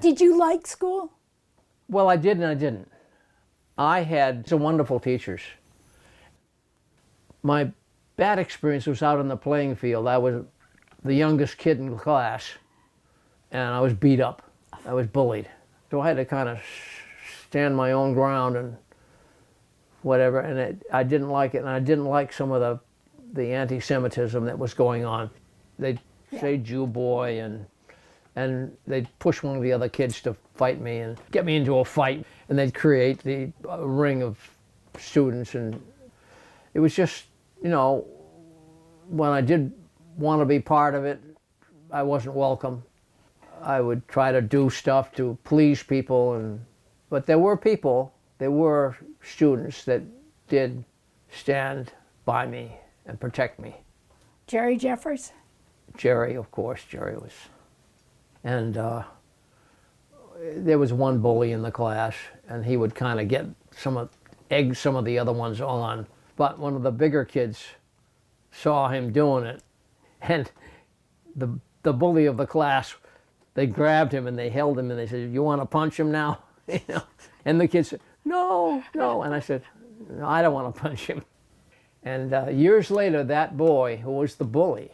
Did you like school? Well, I did and I didn't. I had some wonderful teachers. My bad experience was out on the playing field. I was the youngest kid in the class, and I was beat up. I was bullied. So I had to kind of stand my own ground and whatever, and I didn't like it, and I didn't like some of the anti-Semitism that was going on. They'd say Jew boy, and they'd push one of the other kids to fight me and get me into a fight, and they'd create the ring of students, and it was just, you know, when I did want to be part of it, I wasn't welcome. I would try to do stuff to please people, but there were students that did stand by me and protect me. Jerry Jeffers? Jerry, of course, Jerry was. And there was one bully in the class, and he would kind of egg some of the other ones on. But one of the bigger kids saw him doing it, and the bully of the class, they grabbed him and they held him and they said, "You want to punch him now?" You know? And the kid said, "No, no." And I said, "No, I don't want to punch him." And years later, that boy who was the bully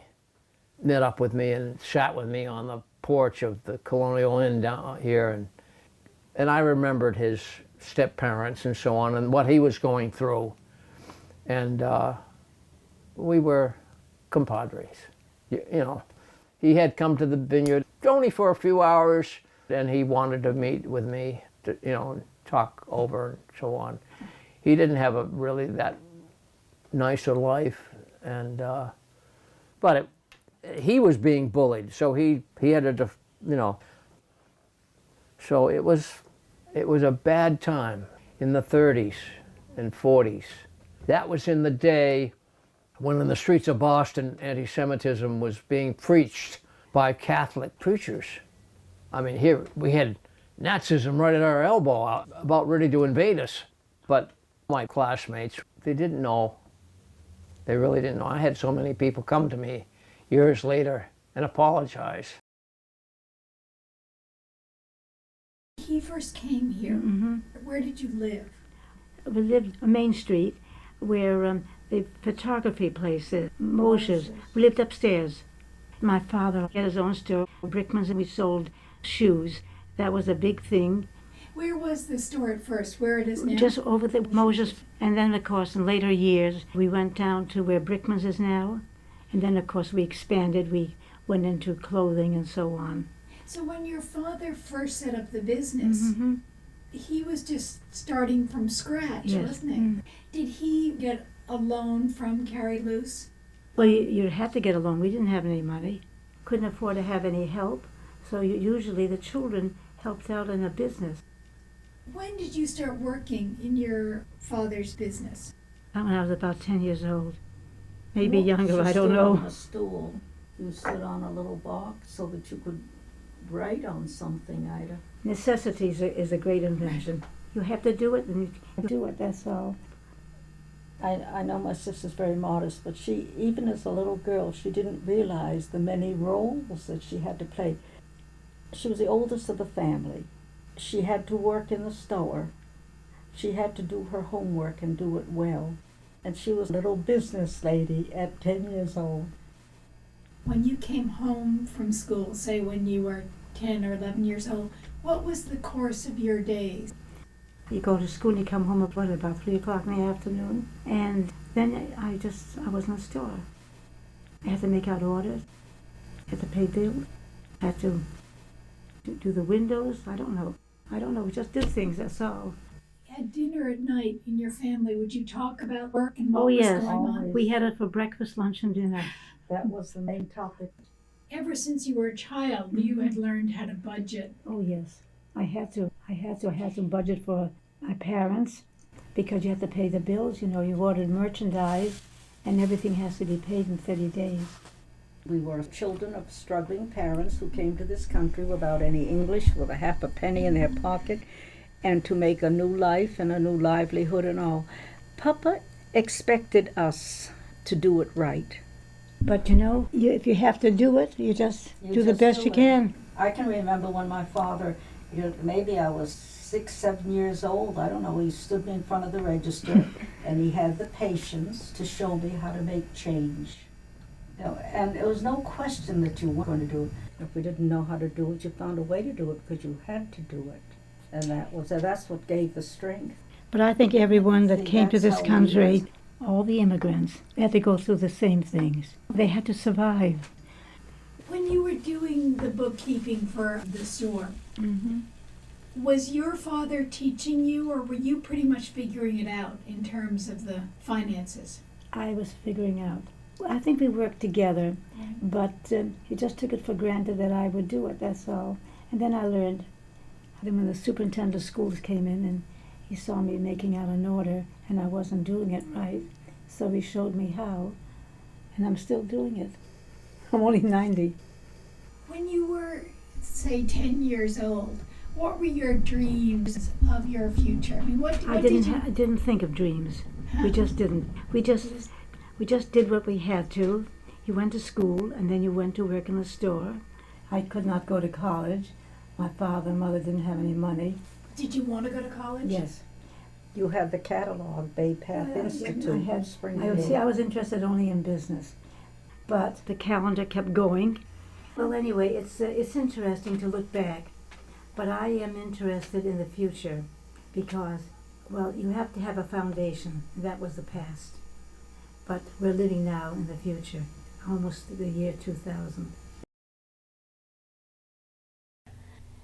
met up with me and sat with me on the porch of the Colonial Inn down here, and I remembered his step-parents and so on and what he was going through, and we were compadres. You know, he had come to the Vineyard only for a few hours, and he wanted to meet with me to, you know, talk over and so on. He didn't have a really that nice a life, and but he was being bullied, so he had to, you know. So it was a bad time in the 30s and 40s. That was in the day when in the streets of Boston anti-Semitism was being preached by Catholic preachers. I mean, here we had Nazism right at our elbow, out, about ready to invade us. But my classmates, they didn't know. They really didn't know. I had so many people come to me years later and apologize. He first came here. Where did you live? We lived on Main Street, where the photography place is, Moshe's. We lived upstairs. My father had his own store, Brickman's, and we sold shoes. That was a big thing. Where was the store at first? Where it is now? Just over the Moshe's. And then, of course, in later years, we went down to where Brickman's is now. And then, of course, we expanded. We went into clothing and so on. So when your father first set up the business, he was just starting from scratch, wasn't he? Did he get a loan from Carrie Luce? Well, you had to get a loan. We didn't have any money. Couldn't afford to have any help. So usually the children helped out in a business. When did you start working in your father's business? When I was about 10 years old. Maybe younger, I don't know. On a stool. You sit on a little box so that you could write on something, Ida. Necessities is a great invention. You have to do it, and you do it, that's all. I know my sister's very modest, but she, even as a little girl, she didn't realize the many roles that she had to play. She was the oldest of the family. She had to work in the store. She had to do her homework and do it well. And she was a little business lady at 10 years old. When you came home from school, say when you were 10 or 11 years old, what was the course of your days? You go to school and you come home at about 3 o'clock in the afternoon. And then I was in the store. I had to make out orders. I had to pay bills. I had to do the windows. I don't know. We just did things, that's all. At dinner at night in your family, would you talk about work and what was going on? We had it for breakfast, lunch, and dinner. That was the main topic. Ever since you were a child, you had learned how to budget. Oh, yes. I had to budget for my parents because you have to pay the bills. You know, you ordered merchandise and everything has to be paid in 30 days. We were children of struggling parents who came to this country without any English, with a half a penny in their pocket, and to make a new life and a new livelihood and all. Papa expected us to do it right. But you know, if you have to do it, you just do the best you can. I can remember when my father Maybe I was 6, 7 years old. I don't know. He stood me in front of the register, and he had the patience to show me how to make change. You know, and there was no question that you weren't going to do it. If we didn't know how to do it, you found a way to do it because you had to do it, and that's what gave the strength. But I think everyone that See, came to that's this how we country, was. all the immigrants, they had to go through the same things. They had to survive. When you were doing the bookkeeping for the store, was your father teaching you, or were you pretty much figuring it out in terms of the finances? I was figuring out. I think we worked together, but he just took it for granted that I would do it, that's all. And then I learned. Then when the superintendent of schools came in and he saw me making out an order and I wasn't doing it right, so he showed me how, and I'm still doing it. I'm only 90. When you were, say, 10 years old, what were your dreams of your future? I mean, what I did you... didn't think of dreams. We just didn't. We just did what we had to. You went to school and then you went to work in the store. I could not go to college. My father and mother didn't have any money. Did you want to go to college? Yes. You had the catalog, Bay Path Institute. I had. Springfield. I was interested only in business, but the calendar kept going. Well, anyway, it's interesting to look back, but I am interested in the future because, well, you have to have a foundation. That was the past, but we're living now in the future, almost the year 2000.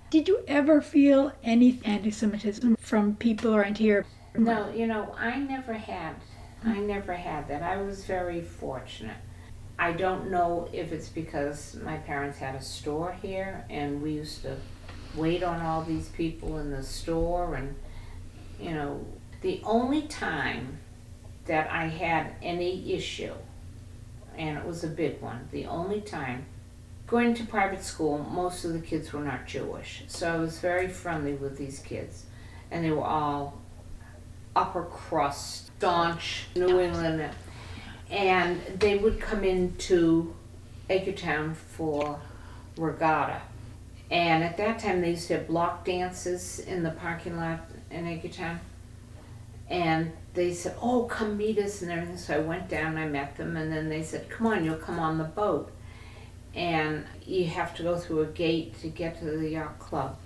Did you ever feel any anti-Semitism from people around here? No, I never had that. I was very fortunate. I don't know if it's because my parents had a store here and we used to wait on all these people in the store, and the only time that I had any issue, and it was a big one, the only time, going to private school, most of the kids were not Jewish, so I was very friendly with these kids, and they were all upper crust, staunch New England, and they would come into Edgartown for regatta. And at that time they used to have block dances in the parking lot in Edgartown. And they said, oh, come meet us and everything. So I went down, I met them, and then they said, come on, you'll come on the boat. And you have to go through a gate to get to the yacht club.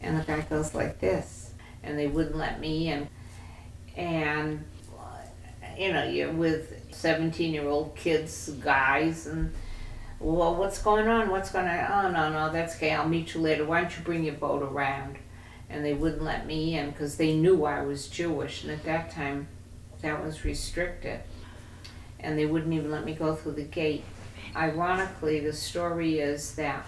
And the guy goes like this. And they wouldn't let me in. And, you're with 17-year-old kids, guys, and, well, what's going on? What's going on? Oh, no, that's okay. I'll meet you later. Why don't you bring your boat around? And they wouldn't let me in because they knew I was Jewish, and at that time, that was restricted. And they wouldn't even let me go through the gate. Ironically, the story is that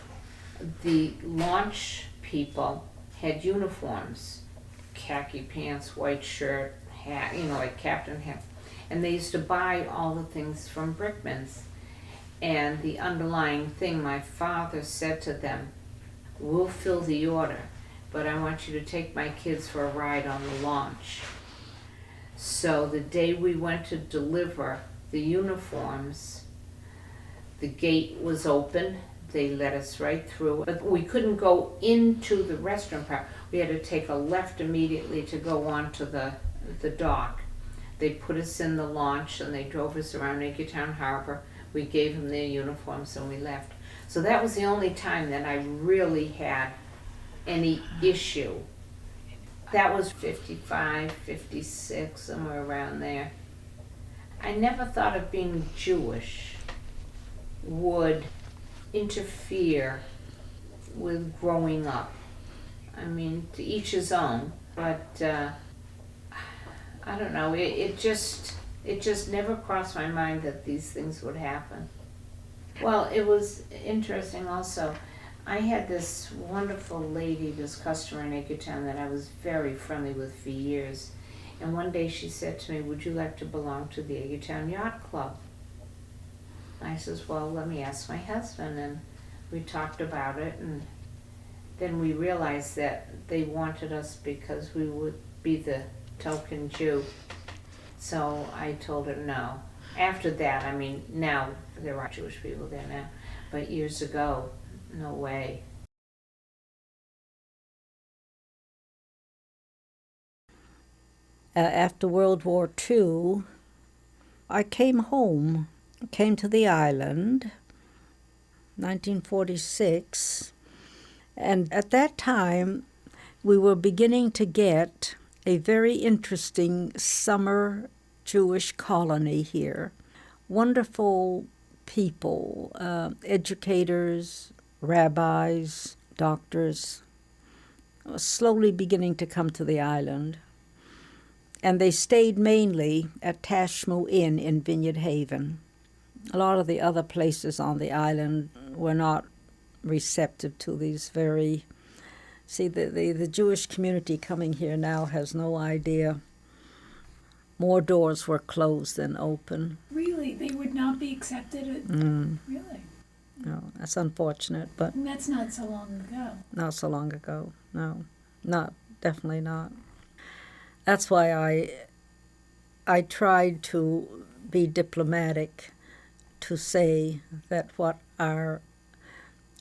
the launch people had uniforms, khaki pants, white shirt, hat, like captain hat. And they used to buy all the things from Brickman's. And the underlying thing, my father said to them, we'll fill the order, but I want you to take my kids for a ride on the launch. So the day we went to deliver the uniforms, the gate was open. They let us right through, but we couldn't go into the restaurant part. We had to take a left immediately to go onto the dock. They put us in the launch and they drove us around Edgartown Harbor. We gave them their uniforms and we left. So that was the only time that I really had any issue. That was 55, 56, somewhere around there. I never thought of being Jewish would interfere with growing up. I mean, to each his own, but I don't know, it just never crossed my mind that these things would happen. Well, it was interesting also. I had this wonderful lady, this customer in Edgartown that I was very friendly with for years. And one day she said to me, would you like to belong to the Edgartown Yacht Club? I says, well, let me ask my husband. And we talked about it, and then we realized that they wanted us because we would be the token Jew. So I told her no. After that, I mean, now there are Jewish people there now, but years ago, no way. After World War II, I came home, came to the island, 1946, and at that time we were beginning to get a very interesting summer Jewish colony here. Wonderful people, educators, rabbis, doctors, slowly beginning to come to the island. And they stayed mainly at Tashmo Inn in Vineyard Haven. A lot of the other places on the island were not receptive to these very... See, the Jewish community coming here now has no idea. More doors were closed than open. Really? They would not be accepted? Really? No, that's unfortunate, but And that's not so long ago. not so long ago. No, definitely not. That's why I tried to be diplomatic, to say that what our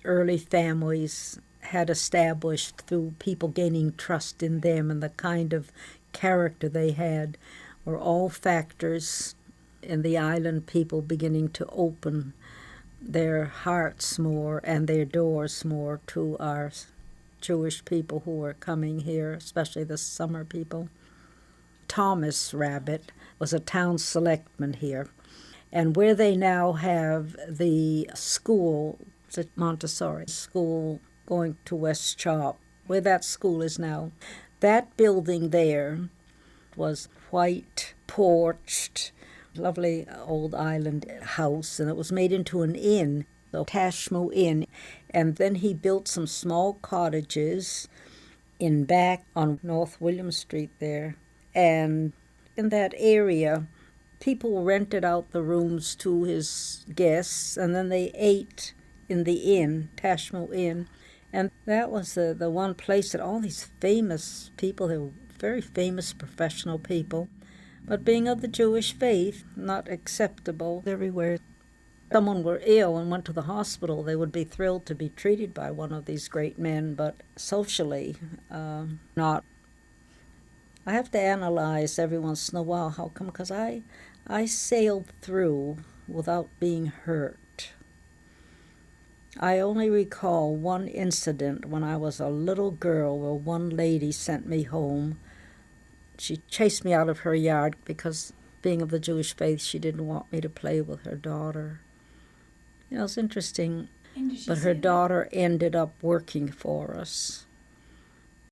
early families had established through people gaining trust in them and the kind of character they had were all factors in the island people beginning to open their hearts more and their doors more to our Jewish people who were coming here, especially the summer people. Thomas Rabbit was a town selectman here, and where they now have the school, it's a Montessori school going to West Chop, where that school is now, that building there was white, porched, lovely old island house, and it was made into an inn, the Tashmo Inn. And then he built some small cottages in back on North William Street there. And in that area, people rented out the rooms to his guests, and then they ate in the inn, Tashmo Inn. And that was the one place that all these famous people, they were very famous professional people, but being of the Jewish faith, not acceptable everywhere. If someone were ill and went to the hospital, they would be thrilled to be treated by one of these great men, but socially, not. I have to analyze every once in a while how come, because I sailed through without being hurt. I only recall one incident when I was a little girl where one lady sent me home. She chased me out of her yard because, being of the Jewish faith, she didn't want me to play with her daughter. You know, it's interesting, And did she but say her that? daughter ended up working for us.